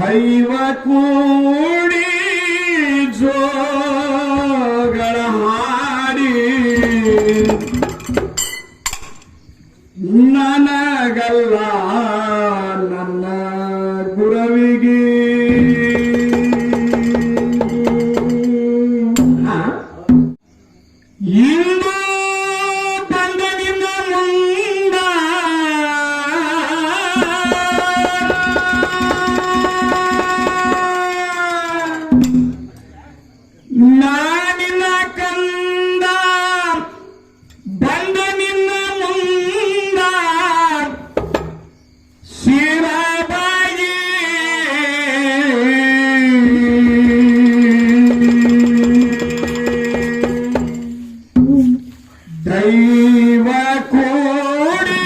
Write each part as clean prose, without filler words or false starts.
ದೈವ ಕೂಡಿ ಜೋಗಳ ಹಾಡಿ ನನಗಲ್ಲ ನನ್ನ ಗುರವಿಗೆ ಇಂದು ಬಂದನಿಂದ ಮುಂದ ನಾನಿನ ಕಂದ ಬಂದ ನಿನ್ನ ಮುಂದ ಶಿವಬಾಯಿ ದೈವ ಕೂಡಿ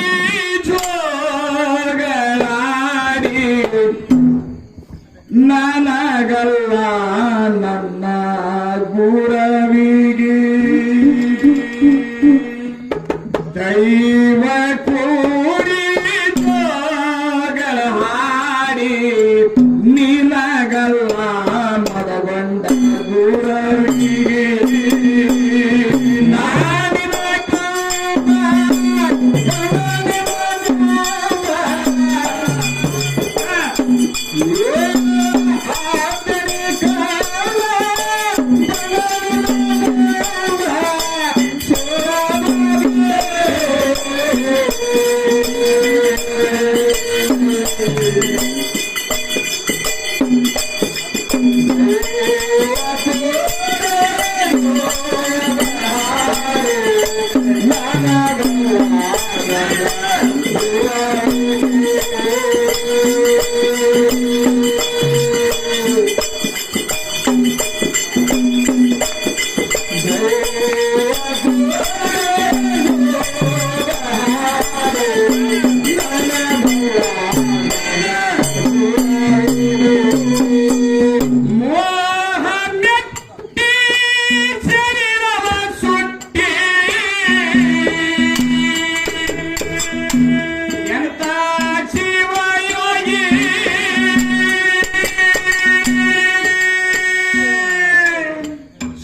ಜೋಗಳಾಡಿ ನನಗಲ್ಲ ನನ್ನ ಗುರವಿಗೆ ದೈವ ಕೂಡಿ ಜೋಗಳ ಹಾಡಿ ನಿನಗಲ್ಲ ಮದಗೊಂಡ ಗುರವಿಗೆ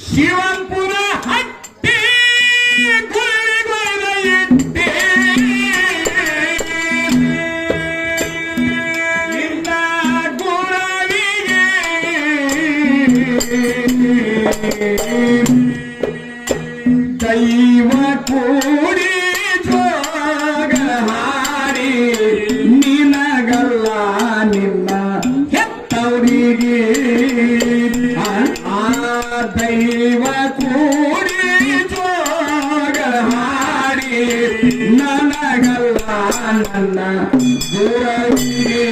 ಶಿವಂಪುರ ಹಟ್ಟಿ ಗುಳಿಗೊಯ್ದ ಇಟ್ಟೆ ನಿನ್ನ ಗುರವಿಗೆ ದೈವ ಕೂಡಿ ಜೋಗ ಹಾಡಿ ನಿನಗಲ್ಲ ನಿನ್ನ ಹೆತ್ತವರಿಗೆ ದೈವ ಕೂಡಿ ಜೋಗಳ ಹಾಡಿ ನನಗಲ್ಲ ನನ್ನ ಗುರವಿಗೆ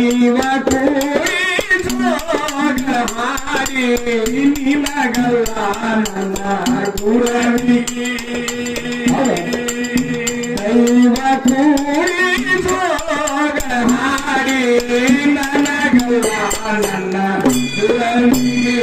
ದೈವ ಕೂಡಿ ಜೋಗ ಹಾಡಿ ನಿನಗಲ್ಲ ನನ್ನ ಗುರವಿಗೆ ದೈವ ಕೂಡಿ ಜೋಗ ಹಾಡಿ ನನಗಲ್ಲ ನನ್ನ ಗುರವಿಗೆ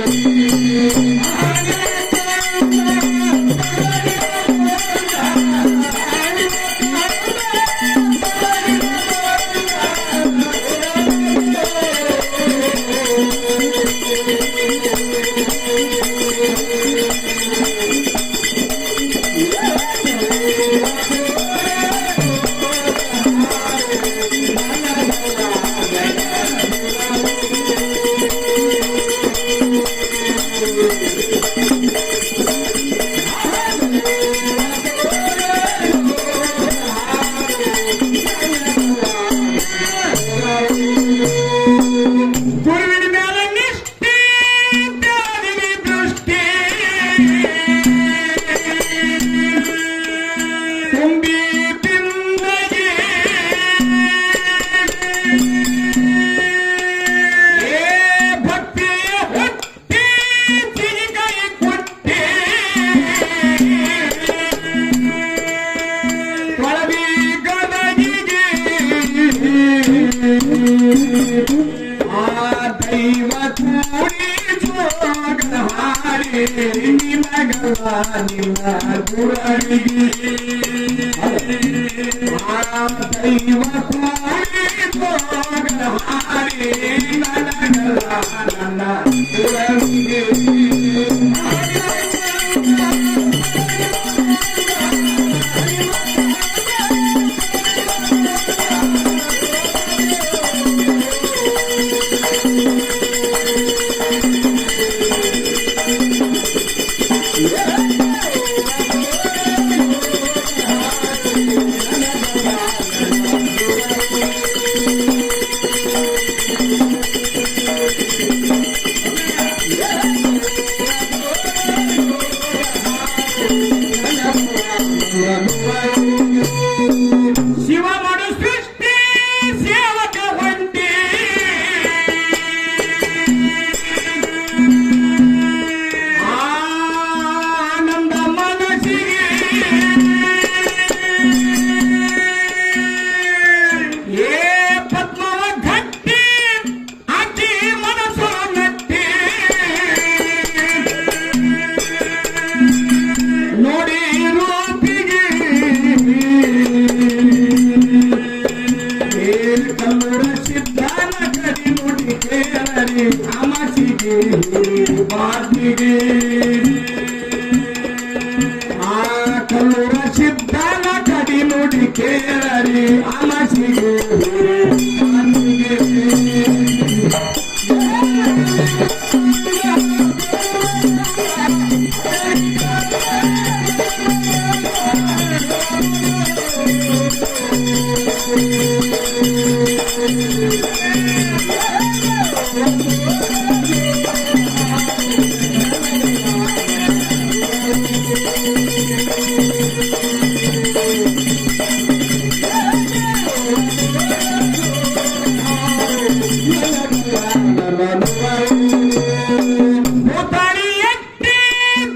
ದೈವ ಕೂಡಿ ಜೋಗದ ಹಾಡಿ ನಿನಗಲ್ಲ ನಿನ್ನ ಗುರಳಿಗೆ ದೈವ ಕೂಡಿ ಜೋಗದ ಹಾಡಿ ನನಗಲ್ಲ ನನ್ನ ಗುರಳಿಗೆ ಶಿವ ಮಾಡು ಸೃಷ್ಟಿ ಸೇವಕ ಹೊಂಟಿ ಆನಂದ ಮನಸ್ಸಿಗೆ ಏ ಪದ್ಮವ ಗಟ್ಟಿ ಅತಿ ಮನಸ್ಸು ನಟ್ಟಿ ನೋಡಿ ರೂಪಿಗೆ ಕಲ್ಲೂರ ಸಿದ್ಧಾನ ಕಡಿ ನೋಡಿ ಕೇಳರಿ ಅಮಸಿಗೆ ಬಾಗಿಗೆ ಆ ಕಲ್ಲೂರ ಸಿದ್ಧಾನ ಕಡಿ ನೋಡಿ ಕೇಳರಿ ಅಮಸಿಗೆ ಬಾಗಿಗೆ ಭೂತಾಳಿ ಎಟ್ಟಿ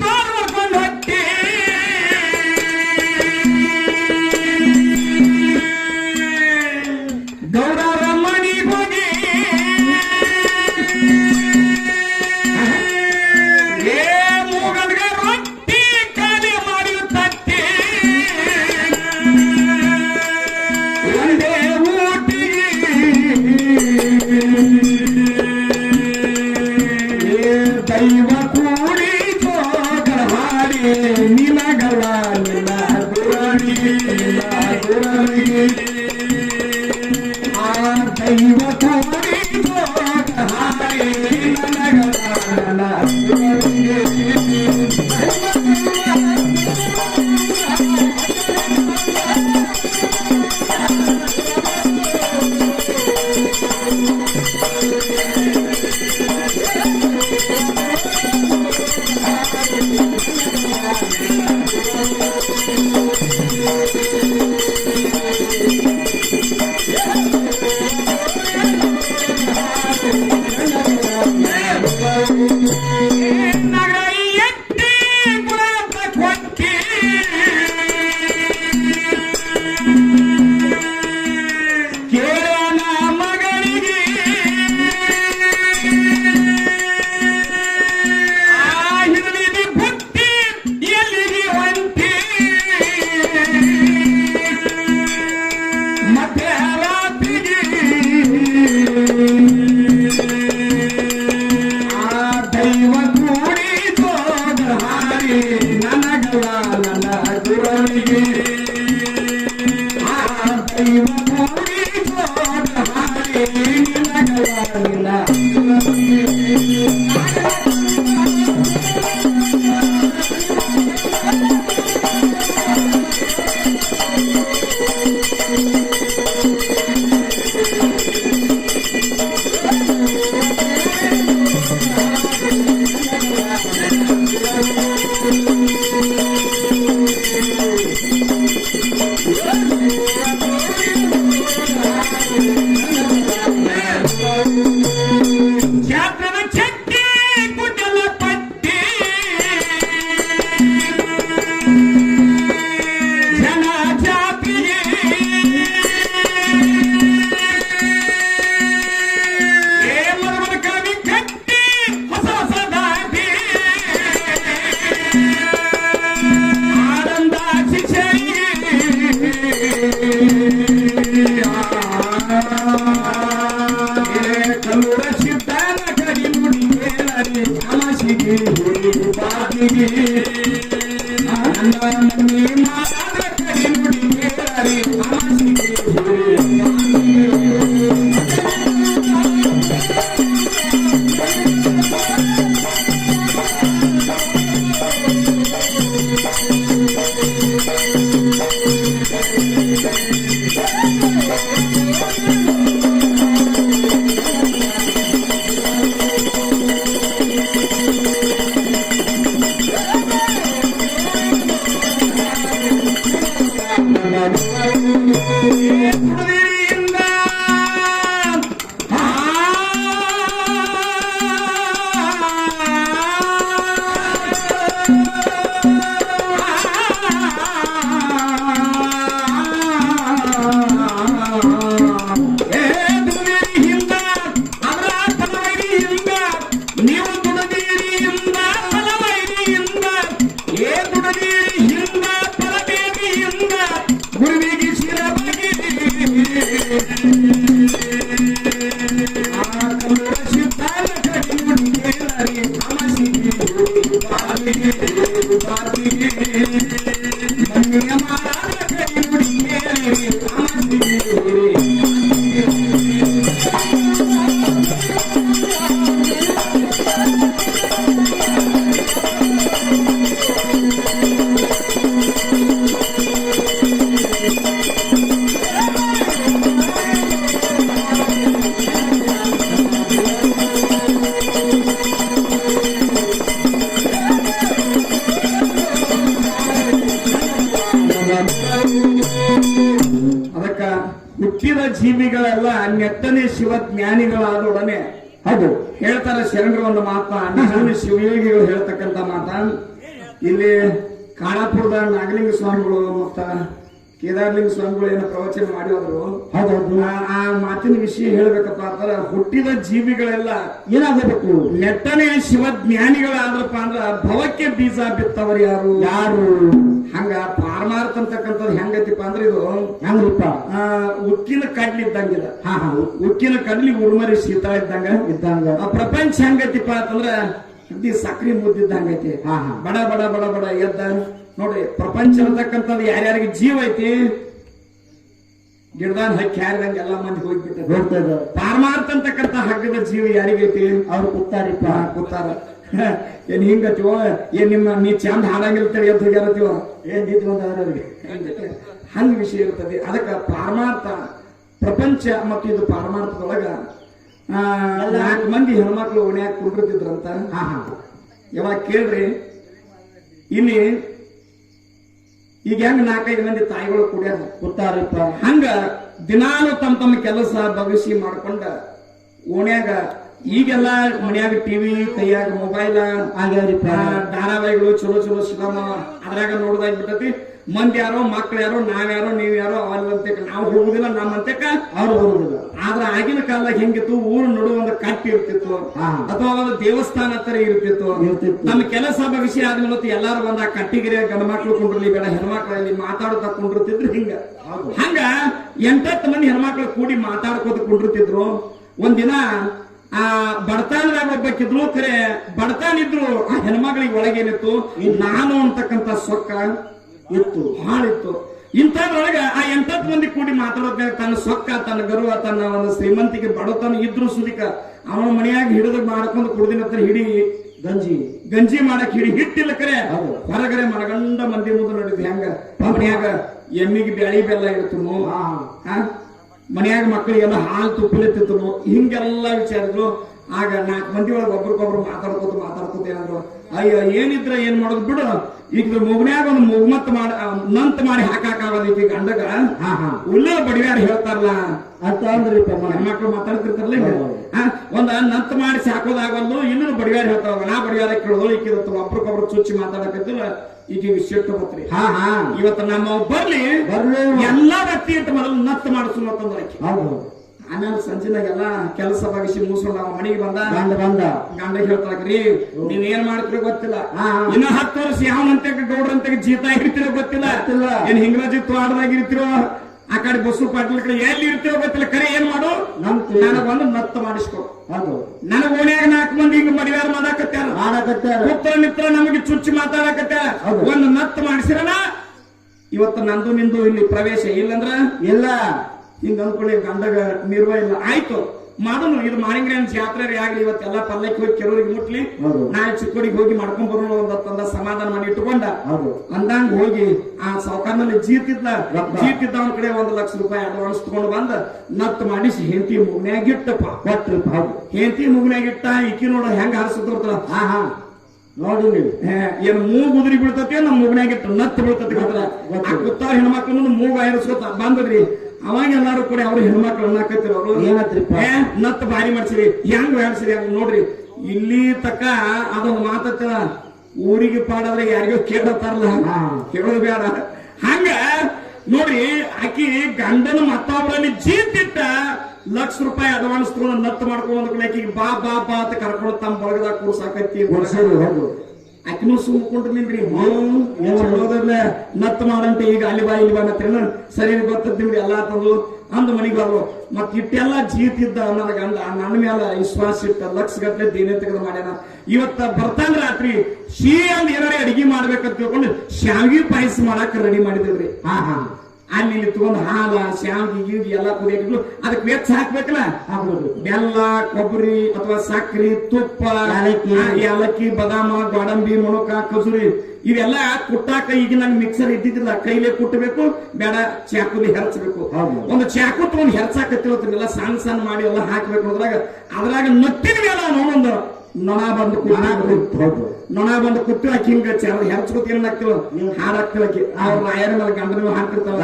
ತೋರ್ಕೊಂಡು ಹೊಟ್ಟಿ ಗೌರವ ಮಣಿ ಹೋಗಿ ಏ ಮೂಗಲ್ಗ ರೊಟ್ಟಿ ಖಾಲಿ ಮಾಡಿ ತಟ್ಟಿ ಒಂದೇ ಊಟಿಗೆ ದೈವ ಕೂಡಿ ಜೋಗ ಹಾಡಿ ನಿನಗಲ್ಲ ನಿನ್ನ ಗುರಳಿಗೆ ಆ ದೈವ ಕೂಡಿ ಜೋಗ ಹಾಡಿ ನನಗಲ್ಲ ನನ್ನ ಗುರಳಿಗೆ ನಗರ ಎಟ್ಟಿ ಗುಣವಂತ ಕೊಟ್ಟಿ ಕೇಳನ ಮಗಳಿಗೆ ಹಿರಿದಿ ಬುತ್ತಿ ಎಲ್ಲಿಗೆ ಹೊಂಟಿ ಮಧ್ಯರಾತ್ರಿಗೆ ದೈವ ಕೂಡಿ ಜೋಗ ಹಾಡಿ ನನಗಲ್ಲ ನನ್ನ ಗುರಳಿಗೆ ಆ ದೈವ ಕೂಡಿ ಜೋಗ ಹಾಡಿ ನಿನಗಲ್ಲ ನಿನ್ನ ಗುರಳಿಗೆ ಅದಕ್ಕ ಹುಟ್ಟಿದ ಜೀವಿಗಳೆಲ್ಲ ನೆಟ್ಟನೆ ಶಿವಜ್ಞಾನಿಗಳಾದೊಡನೆ ಅದು ಹೇಳ್ತಾರ ಶರಣರು ಒಂದು ಮಾತ ಶಿವಯೋಗಿಗಳು ಹೇಳ್ತಕ್ಕಂತ ಮಾತ. ಇಲ್ಲಿ ಖಾನಾಪುರದ ನಾಗಲಿಂಗ ಸ್ವಾಮಿಗಳು ಮತ್ತ ಕೇದಾರಲಿಂಗ ಸ್ವಾಮಿಗಳು ಏನೋ ಪ್ರವಚನ ಮಾಡಿ ಹೋದ್ರು. ಹೌದೌದು. ಆ ಮಾತಿನ ವಿಷಯ ಹೇಳ್ಬೇಕಪ್ಪ ಅಂತಾರ ಹುಟ್ಟಿದ ಜೀವಿಗಳೆಲ್ಲ ಏನಾಗಬೇಕು, ನೆಟ್ಟನೆ ಶಿವಜ್ಞಾನಿಗಳಾದ್ರಪ್ಪ ಅಂದ್ರ ಭವಕ್ಕೆ ಬೀಜ ಬಿತ್ತವರು ಯಾರು ಯಾರು ಹಂಗ ಪಾರಮಾರ್ಥ ಅಂತಕ್ಕಂಥದ್ದು ಹೆಂಗೈತಿಪ್ಪ ಅಂದ್ರೆ ಇದು ಹೆಂಗ್ರಿಪ್ಪ, ಉಕ್ಕಿನ ಕಡ್ಲಿ ಇದ್ದಂಗಿಲ್ಲ. ಉಕ್ಕಿನ ಕಡ್ಲಿ ಉರ್ಮರಿ ಶೀತ ಇದ್ದಂಗ ಆ ಪ್ರಪಂಚ ಹೆಂಗೈತಿಪ್ಪ ಅಂತಂದ್ರ ಅದಿ ಸಕ್ರಿ ಮುದ್ದಿದ್ದಂಗೈತಿ. ಬಡ ಬಡ ಬಡ ಬಡ ಎದ್ದ ನೋಡ್ರಿ, ಪ್ರಪಂಚ ಅಂತಕ್ಕಂಥದ್ದು ಯಾರ್ಯಾರಿಗೆ ಜೀವ ಐತಿ ಗಿಡದಾನ್ ಹಕ್ಕಿ ಹಾರಿದಂಗ ಎಲ್ಲಾ ಮಂದಿ ಹೋಗ್ಬಿಟ್ಟು ಪಾರಮಾರ್ಥ ಅಂತಕ್ಕಂಥ ಹಗ್ಗದ ಜೀವ ಯಾರಿಗೈತಿ ಅವ್ರು ಕೂತಾರಿಪ್ಪ ಕೂತಾರ. ಏನ್ ಹಿಂಗತಿವ ಏನ್ ನಿಮ್ಮ ನೀ ಚಂದ ಹಾಡಂಗಿರ್ತೇವೆ ಎದ್ದು ಹೋಗ್ಯಾರತಿವ ಏನ್ ನಿಂತ್ಕೊಂಡ್ರಿಗೆ ಹಂಗ ವಿಷಯ ಇರ್ತದೆ. ಅದಕ್ಕ ಪಾರಮಾರ್ಥ ಪ್ರಪಂಚ ಮತ್ತು ಇದು ಪಾರಮಾರ್ಥದೊಳಗ 4 ಮಂದಿ ಹೆಣ್ಮಕ್ಳು ಓಣ್ಯಾಗ ಕುಂಡಿರ್ತಿದ್ರಂತ. ಯಾವಾಗ ಕೇಳ್ರಿ, ಇಲ್ಲಿ ಈಗ ಹೆಂಗ 4-5 ಮಂದಿ ತಾಯಿಗಳು ಕುಡಿಯಾರ ಕೂತಾರಿಪ್ಪ, ಹಂಗ ದಿನಾಲು ತಮ್ಮ ಕೆಲಸ ಬಗಸಿ ಮಾಡ್ಕೊಂಡ ಓಣ್ಯಾಗ ಈಗೆಲ್ಲ ಮನ್ಯಾಗ ಟಿವಿ ಕೈಯಾಗ ಮೊಬೈಲ್ ಆಗ್ಯಾರಿಪ್ಪ, ಧಾರಾವಾಹಿಗಳು ಚಲೋ ಚಲೋ ಸಿನಿಮಾ ಅದ್ರಾಗ ನೋಡ್ದಾಗ ಬಿಟ್ಟತಿ. ಮಂದಿ ಯಾರೋ ಮಕ್ಳು ಯಾರೋ ನಾವ್ಯಾರೋ ನೀವ್ ಯಾರೋ ಅವಲ್ಲಂತೆ ನಾವು ಹೋಗುದಿಲ್ಲ, ನಮ್ಮಂತೆಕ ಅವ್ರು ಹೋಗುದಿಲ್ಲ. ಆದ್ರ ಆಗಿನ ಕಾಲದಾಗ ಹೆಂಗಿತ್ತು, ಊರು ನಡು ಒಂದು ಕಟ್ಟಿ ಇರ್ತಿತ್ತು ಅಥವಾ ಒಂದು ದೇವಸ್ಥಾನ ತರ ಇರ್ತಿತ್ತು. ನಮ್ಮ ಕೆಲಸ ವಿಷಯ ಆದ್ಮೇಲೆ ಎಲ್ಲಾರು ಬಂದ ಕಟ್ಟಿಗಿರಿಯ ಗಂಡ ಮಕ್ಳು ಕುಂಡ್ರಲಿ ಬೇಡ ಹೆಣ್ಮಕ್ಳಲ್ಲಿ ಮಾತಾಡ್ತಾ ಕುಂಡಿರ್ತಿದ್ರು. ಹಂಗ 8-10 ಮಂದಿ ಹೆಣ್ಮಕ್ಳು ಕೂಡಿ ಮಾತಾಡ್ಕೋತ ಕುಂಡಿರ್ತಿದ್ರು. ಒಂದಿನ ಆ ಬಡತಾನದಾಗ ಒಬ್ಬಕ್ಕಿದ್ರು, ಖರೆ ಬಡತಾನ ಇದ್ರು ಆ ಹೆಣ್ಮಕ್ಳಿಗೆ ಒಳಗೇನಿತ್ತು, ನಾನು ಅಂತಕ್ಕಂಥ ಸೊಕ್ಕ ಇತ್ತು, ಹಾಳಿತ್ತು. ಇಂಥದ್ರೊಳಗ ಆ 8-10 ಮಂದಿ ಕೂಡಿ ಮಾತಾಡೋದ ತನ್ನ ಸೊಕ್ಕ, ತನ್ನ ಗರ್ವ, ತನ್ನ ಒಂದು ಶ್ರೀಮಂತಿಗೆ ಬಡತನ ಇದ್ರು ಸುದಿಕ ಅವನ ಮನೆಯಾಗ ಹಿಡಿದು ಮಾಡ್ಕೊಂಡು ಕುಡ್ದಿನ ಹತ್ರ ಹಿಡಿ ಗಂಜಿ ಮಾಡಕ್ ಹಿಡಿ ಹಿಟ್ಟಿಲ್ಲ ಕರೆ ಹೊರಗಡೆ ಮನಗಂಡ ಮಂದಿ ಮುಂದೆ ನೋಡಿದ್ವಿ. ಹೆಂಗ ಮನ್ಯಾಗ ಎಮ್ಮಿಗೆ ಬ್ಯಾಳಿ ಬೆಲ್ಲ ಇರ್ತನು, ಮನ್ಯಾಗ ಮಕ್ಕಳಿಗೆಲ್ಲ ಹಾಲು ತುಪ್ಪಲೆತ್ತಿತ್ತು, ಹಿಂಗೆಲ್ಲ ವಿಚಾರಿದ್ರು. ಆಗ 4 ಮಂದಿ ಒಳಗೆ ಒಬ್ರಿಗೊಬ್ರು ಮಾತಾಡ್ಕೋತ ಏನಾದ್ರು, ಅಯ್ಯೋ ಏನಿದ್ರ ಏನ್ ಮಾಡೋದು ಬಿಡು, ಈಗ ಮುಗ್ನ್ಯಾಗ ಒಂದು ಮುಗ್ಮತ್ ನಂತ್ ಮಾಡಿ ಹಾಕಾಗದೈತಿ ಗಂಡಗ ಉಲ್ಲ ಬಡಿಯಾರು ಹೇಳ್ತಾರಲ್ಲ ಅಂತ ಅಂದ್ರಿ. ಹೆಣ್ಮಕ್ಳು ಮಾತಾಡ್ತಿರ್ತಾರಲ್ಲ, ಒಂದ ನಂತ್ ಮಾಡಿ ಸಾಕೋದಾಗಲ್ದು, ಇನ್ನೂ ಬಡಿಯಾರು ಹೇಳ್ತಾರ. ನಾ ಬಡಿಯಾರ ಕೇಳೋದು ಈಕಿರತ್ತ ಒಬ್ರಿಗೊಬ್ರು ಚುಚ್ಚಿ ಮಾತಾಡಕತ್ತಿಲ್ಲ. ಈಗ ಸಿಟ್ಟು ಬತ್ರಿ. ಇವತ್ತು ನಮ್ಮ ಬರ್ಲಿ ಎಲ್ಲಾ ವ್ಯಕ್ತಿ ಅಂತ ಮೊದಲು ನತ್ ಮಾಡಿಸು ಅಂತಂದ್ರೆ ಆಮೇಲೆ ಸಂಜೆನಾಗೆಲ್ಲ ಕೆಲಸ ಬಗಿಸಿ ಮುಗಿಸ್ಕೊಂಡು ನಾವು ಮನೆಗೆ ಗಂಡ ಹೇಳ್ತಾಕ್ರಿ, ನೀವ್ ಏನ್ ಮಾಡ್ತಿರೋ ಗೊತ್ತಿಲ್ಲ, ಇನ್ನ 10 ವರ್ಷ ಯಾವನಂತೆ ಗೌಡ್ರಂತೆ ಜೀತ ಇರ್ತಿರೋ ಗೊತ್ತಿಲ್ಲ, ಏನ್ ಹಿಂಗ್ರಾಜಿ ತೋಟದಾಗ ಇರ್ತಿರೋ, ಆ ಕಡೆ ಬಸ್ಸು ಪಾಟೀಲ್ ಕಡೆ ಎಲ್ಲಿ ಇರ್ತಿರೋ ಗೊತ್ತಿಲ್ಲ. ಕರೆ ಏನ್ ಮಾಡು, ನನಗೊಂದು ನತ್ತ ಮಾಡಿಸ್ಕೊ. ನನಗ್ ಓಣ್ಯಾಗ 4 ಮಂದಿ ಹಿಂಗ ಮಡಿವಾರ ಮಾಡಾಕತ್ಯಾರ, ಉತ್ತರ ಮಿತ್ರ ನಮಗೆ ಚುಚ್ಚಿ ಮಾತಾಡಕತ್ಯಾರ, ಒಂದು ನತ್ ಮಾಡಿಸಿರಣ ಇವತ್ತು ನಂದು ನಿಂದು ಇಲ್ಲಿ ಪ್ರವೇಶ ಇಲ್ಲಂದ್ರ ಇಲ್ಲ. ಹಿಂಗ ಅನ್ಕೊಳ್ಳಿ ಗಂಡಗ ನಿರ್ವ ಇಲ್ಲ, ಆಯ್ತು ಮಾಡೋನು. ಇದು ಮಾರಿಂಗ್ರೇನ್ ಜಾತ್ರೆ ಆಗ್ಲಿ, ಇವತ್ತೆಲ್ಲ ಪಲ್ಲಕ್ಕಿ ಹೋಗಿ ಕೆಲವರಿಗೆ ಮುಟ್ಲಿ, ನಾಳೆ ಚಿಕ್ಕೋಡಿಗೆ ಹೋಗಿ ಮಾಡ್ಕೊಂಡ್ ಬರೋಣ ಒಂದ ಸಮಾಧಾನ ಮಾಡಿ ಇಟ್ಟುಕೊಂಡ ಅಂದಂಗ ಹೋಗಿ ಆ ಸಾವುಕಾರನಲ್ಲಿ ಜೀತಿದ್ದ ಅವನ ಕಡೆ 1 ಲಕ್ಷ ರೂಪಾಯಿ ಅಡ್ವಾನ್ಸ್ ತಗೊಂಡು ಬಂದ ನತ್ ಮಾಡಿಸಿ ಹೆಂಡತಿ ಮುಗ್ನ್ಯಾಗಿಟ್ಟಪ್ಪ ಕೊಟ್ರಪ್ಪ. ಹೆಂಡತಿ ಮುಗ್ನ್ಯಾಗಿಟ್ಟ ಈಕಿ ನೋಡ ಹೆಂಗ ಹರಿಸಿದ್ರಲ್ಲ, ನೋಡಿ ನೀವು ಏನ್ ಮೂಗ್ ಉದುರಿ ಬೀಳ್ತತಿ ನಮ್ಮ ಮೂಗ್ನಾಗ ಇಟ್ಟು ನತ್ತು ಬೀಳ್ತತಿ ಆ ಕುತ್ತಾರ ಹೆಣ್ಮಕ್ಳು ಮುಂದೆ ಮೂಗ ಏರಿಸ್ಕೊತ ಬಂದ್ರಿ ಅವಾಗ ಎಲ್ಲಾರು ಕೂಡ ಅವ್ರು ಹೆಣ್ಮಕ್ಳು ಅನ್ನಾಕತ್ತಿರ ಅವ್ರು ಏನತ್ರಿಪ್ಪ ನತ್ತು ಭಾರಿ ಮಾಡ್ಸಿರಿ ಹೆಂಗ್ ಹೇಳ್ಸಿರಿ ಹಂಗ ನೋಡ್ರಿ ಇಲ್ಲಿ ತಕ್ಕ ಅದೊಂದು ಮಾತತ್ತ ಊರಿಗೆ ಪಾಡಾದ್ರೆ ಯಾರಿಗೋ ಕೇಳತ್ತಾರಲ್ಲ ಕೇಳೋದು ಬೇಡ ಹಂಗ ನೋಡ್ರಿ ಆಕಿ ಗಂಡನ ಮತ್ತೊಬ್ಬರಲ್ಲಿ ಜೀತಿಟ್ಟ ₹1,00,000 ಅಡ್ವಾನ್ಸ್ ತಗೊಂಡು ನತ್ತು ಮಾಡ್ಕೊಂಡು ಆಕಿಗೆ ಬಾ ಬಾ ಬಾ ಅಂತ ಕರ್ಕೊಂಡು ತಮ್ಮ ಬಳಗದಾಗ ಕೂರ್ಸಾಕತ್ತಿ ಆಕಿನೂ ಸುಮ್ಕೊಂಡ್ರು ನಿಲ್ರಿ ಹೇಳೋದ್ರಲ್ಲ ನತ್ತು ಮಾಡಂತೆ ಈಗ ಅಲ್ಲಿ ಬಾ ಇಲ್ಲಿ ಬಾ ಅನ್ನತ್ರೇನ ಸರಿ ಗೊತ್ತದ್ ನಿಮ್ಗೆ ಎಲ್ಲಾ ತಂದು ಅಂದ್ ಮನಿಗ್ ಬರ್ಲು ಮತ್ ಇಟ್ಟೆಲ್ಲ ಜೀತಿದ್ದ ನನ್ನ ಗಂಡ ನನ್ನ ಮೇಲೆ ವಿಶ್ವಾಸ ಇಟ್ಟ ಲಕ್ಷ ಗಟ್ಲೆ ದೇನೆ ತೆಗೆದು ಮಾಡ್ಯಾನ ಇವತ್ತ ಬರ್ತಾನ ರಾತ್ರಿ ಸಿಹಿ ಅಂದ್ ಏನಾರೇ ಅಡಿಗೆ ಮಾಡ್ಬೇಕಂತ ತಿಳ್ಕೊಂಡು ಶಾವಿಗೆ ಪಾಯಸ ಮಾಡಾಕ ರೆಡಿ ಮಾಡಿದ್ರಿ ಅಲ್ಲಿ ಇಲ್ಲಿ ತಗೊಂಡು ಹಾಲ ಶಾವಿಗೆ ಗೀಗಿ ಎಲ್ಲ ಕುದಿಯಾಕಿದ್ಲು ಅದಕ್ಕೆ ವೆಚ್ಚ ಹಾಕ್ಬೇಕಲ್ಲ ಬೆಲ್ಲ ಕೊಬ್ಬರಿ ಅಥವಾ ಸಕ್ರಿ ತುಪ್ಪ ಏಲಕ್ಕಿ ಬದಾಮ ಗೋಡಂಬಿ ಮೊಣಕ ಕಸೂರಿ ಇವೆಲ್ಲ ಕುಟ್ಟಾಕ ಈಗ ನಂಗೆ ಮಿಕ್ಸರ್ ಇದ್ದಿದ್ದಿಲ್ಲ ಕೈಲೇ ಕುಟ್ಟಬೇಕು ಬೇಡ ಚಾಕುಲಿ ಹೆರಚಬೇಕು ಒಂದು ಚಾಕು ತಗೊಂಡು ಹೆರಚಾಕತ್ತಿಲ್ಲ ಸಣ್ಣ ಸಣ್ಣ ಮಾಡಿ ಎಲ್ಲ ಹಾಕ್ಬೇಕು ಅದ್ರಾಗ ನತ್ತಿನ ಮೇಲೆ ನೋಡೊಂದು ನೊಣ ಬಂದು ಕುಟ್ಟು ಆಕಿ ಹಿಂಗ ಹೆರ್ಚ್ಕೊತ ಏನಾಗ್ತಿವ ಹಾಡಾಗ್ತಿವ ಆಕಿ ಅವ್ರ ರಾಯರ ಮೇಲೆ ಗಂಡನ ಹಾಕ್ತಿರ್ತಾವ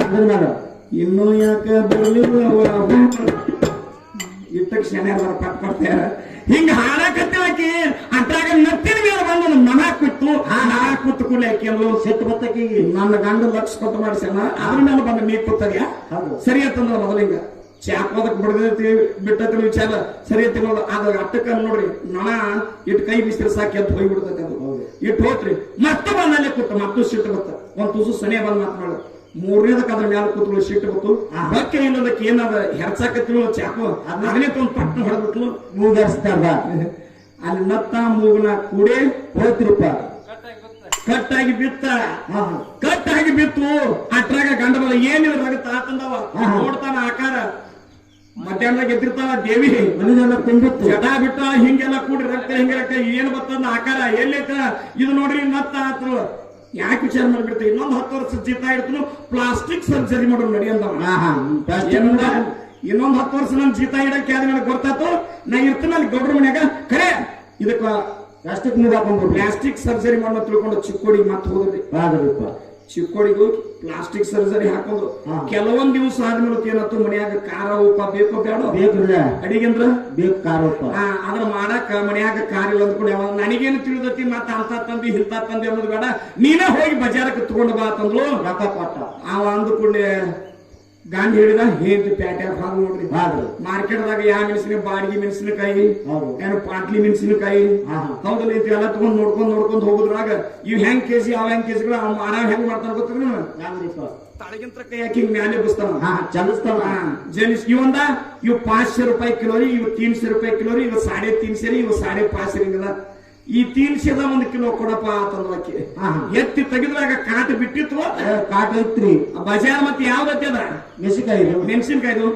ಇನ್ನೂ ಯಾಕ ಬರ್ಲಿಲ್ಲ ಇಟ್ಟಕ್ ಶನಿ ಪಟ್ ಪಡ್ತಾರ ಹಿಂಗ ಹಾಡಾಕತ್ತಿವ ಆಕಿ ಅದ್ರಾಗ ನತ್ತಿನ ಮೇಲೆ ಬಂದು ನೊಣ ಕುತ್ತು ಕುತ್ತು ಕೂಡಲೇ ಆಕಿ ಅಂದ್ರು ಸೆಟ್ಟು ಬತ್ತಕಿ ನನ್ನ ಗಂಡ ಲಕ್ಷ ಕೊಟ್ಟು ಮಾಡಿಸ್ಯಾನ ಅದ್ರ ಮೇಲೆ ಬಂದ ನೀ ಕೂತದ್ಯಾ ಸರಿ ಅಂತಂದ್ರ ಮೊದಲಿಂಗ ಚಾಕೋದಕ್ ಬಿಡದೈತಿ ಬಿಟ್ಟತಿ ವಿಚಾರ ಸರಿ ತಿನ್ನೋದು ಅದ ಅಟ್ಟಕ್ಕ ನೋಡ್ರಿ ನೊಣ ಇಟ್ಟು ಕೈ ಬಿಸಿದ್ರೆ ಸಾಕಿ ಅಂತ ಹೋಗ್ಬಿಡ್ತೈತಿ ಅದು ಇಟ್ಟು ಹೋತ್ರಿ ಮತ್ತೆ ಬಂದಲ್ಲೇ ಕೂತ ಮತ್ತು ಸಿಟ್ಟು ಬತ್ತ ಒಂದ್ ತುಸು ಸನಿಯ ಬಂದ್ ಮಾತನಾಡು ಮೂರನೇದಕ್ಕೆ ಅದ್ರ ಮ್ಯಾಲ ಕೂತ್ಗಳು ಸಿಟ್ಟು ಬತ್ತು ಬಕ್ಕೆ ಇನ್ನೊಂದಕ್ಕೆ ಏನದ ಹೆರ್ಸಾಕತ್ತಿನ ಚಾಕು ಅದನ್ನೇ ಒಂದು ಪಟ್ನ ಹೊಡೆದ್ಬಿಟ್ಲು ಮೂಗರ್ಸ್ತಾರ ಅಲ್ಲಿ ನತ್ತ ಮೂಗನ ಕೂಡೆ ಹೋತ್ರಿಪ್ಪ ಕಟ್ಟಾಗಿ ಬಿತ್ತು ಅಟ್ರಾಗ ಗಂಡ ಬಲ ಏನಿಲ್ಲ ರಗತ್ತ ಆತಂದವ ನೋಡ್ತಾನ ಆಕಾರ ಮಧ್ಯಾಹ್ನದಾಗ ಎದ್ದಿರ್ತಾವ ದೇವಿ ಮನೆಯೆಲ್ಲ ತುಂಬಿತ್ತು ಜಟ ಬಿಟ್ಟ ಹಿಂಗೆಲ್ಲ ಕೂಡಿ ರಕ್ತ ಹಿಂಗೆ ರಕ್ತ ಏನ್ ಬರ್ತದ ಆಕಾರ ಎಲ್ಲೈತ ಇದು ನೋಡ್ರಿ ನತ್ತ ಆತು ಯಾಕೆ ವಿಚಾರ ಮಾಡ್ಬಿಡ್ತೀವಿ ಇನ್ನೊಂದು 10 ವರ್ಷ ಜೀತ ಇಡ್ತು ಪ್ಲಾಸ್ಟಿಕ್ ಸರ್ಜರಿ ಮಾಡೋರು ನಡಿಯಂದವ ಇನ್ನೊಂದು 10 ವರ್ಷ ನನ್ ಜೀತ ಇಡಕ್ಕೆ ಯಾವ್ದು ನನಗೆ ಗೊತ್ತಾತು ನಾ ಇರ್ತೀನಿ ಅಲ್ಲಿ ಗೌಡ್ರ ಮನ್ಯಾಗ ಖರೆ ಇದಕ್ಕ ಪ್ಲಾಸ್ಟಿಕ್ ಸರ್ಜರಿ ಮಾಡೋ ತಿಳ್ಕೊಂಡು ಚಿಕ್ಕೋಡಿಗೆ ಮತ್ತೆ ಹೋದ್ರಿ ಚಿಕ್ಕೋಡಿಗೂ ಪ್ಲಾಸ್ಟಿಕ್ ಸರ್ಜರಿ ಹಾಕೋದು ಕೆಲವೊಂದ್ ದಿವಸ ಆದ್ಮೇಲೆ ಏನತ್ತು ಮನ್ಯಾಗ ಖಾರ ಉಪ್ಪ ಬೇಕೋ ಬೇಡ ಅಡಿಗೆಂದ್ರ ಬೇಕು ಖಾರ ಉಪ್ಪ ಅದ್ರ ಮಾಡಾಕ ಮನ್ಯಾಗ ಖಾರ ಇಲ್ಲ ಅಂದ್ಕೊಂಡು ನನಗೇನು ತಿಳಿದತಿ ಮತ್ತ ಅಂತ ತಂದಿ ಇಂತ ತಂದಿ ಅನ್ನೋದು ಬೇಡ ನೀನೇ ಹೋಗಿ ಬಜಾರಕ್ಕೆ ತಗೊಂಡು ಬಾ ತಂದ್ರು ರೊಕ್ಕ ಕೊಟ್ಟ ಅವ ಅಂದ್ಕೊಂಡೆ ಗಾಂಧಿ ಹೇಳಿದ ಹೇಂತಿ ಪ್ಯಾಟ್ಯಾಗ ಹಾಲು ನೋಡ್ರಿ ಮಾರ್ಕೆಟ್ದಾಗ ಯಾವ ಮೆಣಸಿನ ಬಾಡಿಗೆ ಮೆಣಸಿನಕಾಯಿ ಏನು ಪಾಟ್ಲಿ ಮೆಣಸಿನಕಾಯಿ ಹೌದಲ್ಲ ಇಂತ ಎಲ್ಲ ತಗೊಂಡ್ ನೋಡ್ಕೊಂಡ್ ಹೋಗುದ್ರಾಗ ಇವ್ ಹೆಂಗ್ ಕೆಜಿ ಅವ ಹೆಂಗ್ ಕೆಜಿಗಳು ಆರಾಮ್ ಹೆಂಗ್ ಮಾಡ್ತಾನ ಗೊತ್ತಿಲ್ಲ ತಳಗಿಂತ ಕೈ ಹಾಕಿ ಮ್ಯಾಲೆ ಬಸ್ತಾನ ಚಲಿಸ್ತಾನ ಜನಿಸ್ ಇವಂದ ಇವ್ ₹500 ಕಿಲೋ ರೀ ಇವ್ ₹300 ಕಿಲೋ ರೀ ಇವ್ 350 ರೀ ಇವ್ 550 ಹಿಂಗದ ಈ 300 1 ಕಿಲೋ ಕೊಡಪ್ಪ ಅಂತಂದ್ರಕ್ಕೆ ಎತ್ತಿ ತೆಗೆದ್ರಾಗ ಕಾಟ ಬಿಟ್ಟಿತ್ತು ಕಾಟ ಐತ್ರಿ ಬಜಾರ್ ಮತ್ತೆ ಯಾವ್ದತ್ತೆ ಅದ ಮೆಣಸಿನ್ಕಾಯ್ದು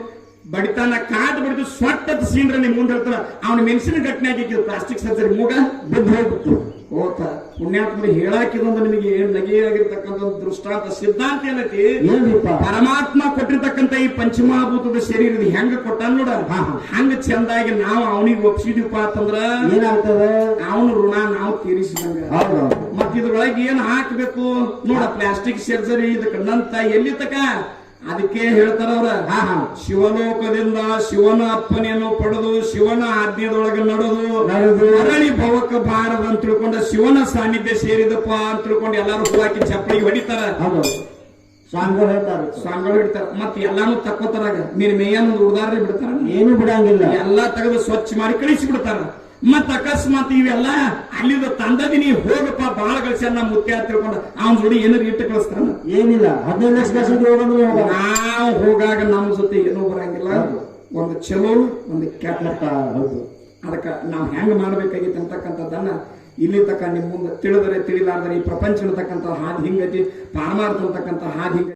ಬಡಿತಾನ ಕಾಟ ಬಡಿದು ಸ್ವಟ್ಟದ ಸೀನ್ರ ನಿಮ್ ಮುಂದೆ ಹೇಳ್ತಾರ ಅವ್ನ ಮೆಣಸಿನ ಘಟನೆ ಆಗಿದ್ದು ಪ್ಲಾಸ್ಟಿಕ್ ಸರ್ಜರಿ ಮೂಗ ಬಿದ್ದು ಹೋಗ್ಬಿಟ್ಟು ಹೋತ ಪುಣ್ಯಾತ್ಮರು ಹೇಳಾಕಿದೊಂದು ನಿಮಗೆ ನಗೆಯಾಗಿರ್ತಕ್ಕಂಥ ದೃಷ್ಟಾಂತ ಸಿದ್ಧಾಂತ ಏನೈತಿ ಪರಮಾತ್ಮ ಕೊಟ್ಟಿರ್ತಕ್ಕಂಥ ಈ ಪಂಚಮಹಾಭೂತದ ಶರೀರದ ಹೆಂಗ ಕೊಟ್ಟ ನೋಡ ಹಂಗ ಚಂದಾಗಿ ನಾವು ಅವನಿಗೆ ಒಪ್ಸಿದೀಪ ಅಂತಂದ್ರ ಏನಾಗ್ತದ ಅವನು ಋಣ ನಾವು ತೀರಿಸಿದಂಗ ಮತ್ ಇದ್ರೊಳಗೆ ಏನ್ ಹಾಕ್ಬೇಕು ನೋಡ ಪ್ಲಾಸ್ಟಿಕ್ ಸರ್ಜರಿ ಇದಕ್ಕ ನಂತ ಎಲ್ಲಿ ತಕ ಅದಕ್ಕೆ ಹೇಳ್ತಾರ ಅವ್ರ ಶಿವಲೋಕದಿಂದ ಶಿವನ ಅಪ್ಪನೆಯನ್ನು ಪಡೆದು ಶಿವನ ಆಜ್ಞೆದೊಳಗೆ ನಡೆದು ಮರಳಿ ಭವಕ ಬಾರದ ಅಂತ ತಿಳ್ಕೊಂಡ ಶಿವನ ಸಾನ್ನಿಧ್ಯ ಸೇರಿದಪ್ಪ ಅಂತ ತಿಳ್ಕೊಂಡು ಎಲ್ಲಾರು ಹೂವಾಕಿ ಚಪ್ಪಳಿಗೆ ಹೊಡಿತಾರ ಸಾಂಗಳು ಹಿಡ್ತಾರ ಮತ್ ಎಲ್ಲಾನು ತಕ್ಕೋತಾರಾಗ ನೀನ್ ಮೇಯನ್ನೊಂದು ಉದಾಹರಣೆ ಬಿಡ್ತಾರ ಏನು ಬಿಡಂಗಿಲ್ಲ ಎಲ್ಲಾ ತೆಗೆದು ಸ್ವಚ್ಛ ಮಾಡಿ ಕಳಿಸಿ ಬಿಡ್ತಾರ ಮತ್ ಅಕಸ್ಮಾತ್ ಇವೆಲ್ಲ ಅಲ್ಲಿದ ತಂದದಿನಿ ಹೋಗಪ್ಪ ಬಾಳ ಗಳಿಸ್ಯಾರ ನಮ್ಮ ಮುತ್ಯ ತಿಳ್ಕೊಂಡ ಅವನ್ ಜೋಡಿ ಏನಾರು ಇಟ್ಟು ಕಳಿಸ್ತಾನ ಏನಿಲ್ಲ 15 ಲಕ್ಷ ನಾವು ಹೋಗಾಗ ನಮ್ಮ ಜೊತೆ ಏನೂ ಬರಂಗಿಲ್ಲ ಒಂದು ಚಲೋ ಒಂದು ಕೆಟ್ಟ ಅದಕ್ಕ ನಾವ್ ಹೆಂಗ್ ಮಾಡ್ಬೇಕಾಗಿತ್ತು ಅಂತಕ್ಕಂಥದ್ದನ್ನ ಇಲ್ಲಿ ತಕ್ಕ ನಿಮ್ ಮುಂದೆ ತಿಳಿದರೆ ತಿಳಿಲಾರ್ದರೆ ಈ ಪ್ರಪಂಚ ಅಂತಕ್ಕಂಥ ಹಾದಿ ಹಿಂಗತಿ ಪಾರಮಾರ್ಥ ಅಂತಕ್ಕಂಥ ಹಾದಿ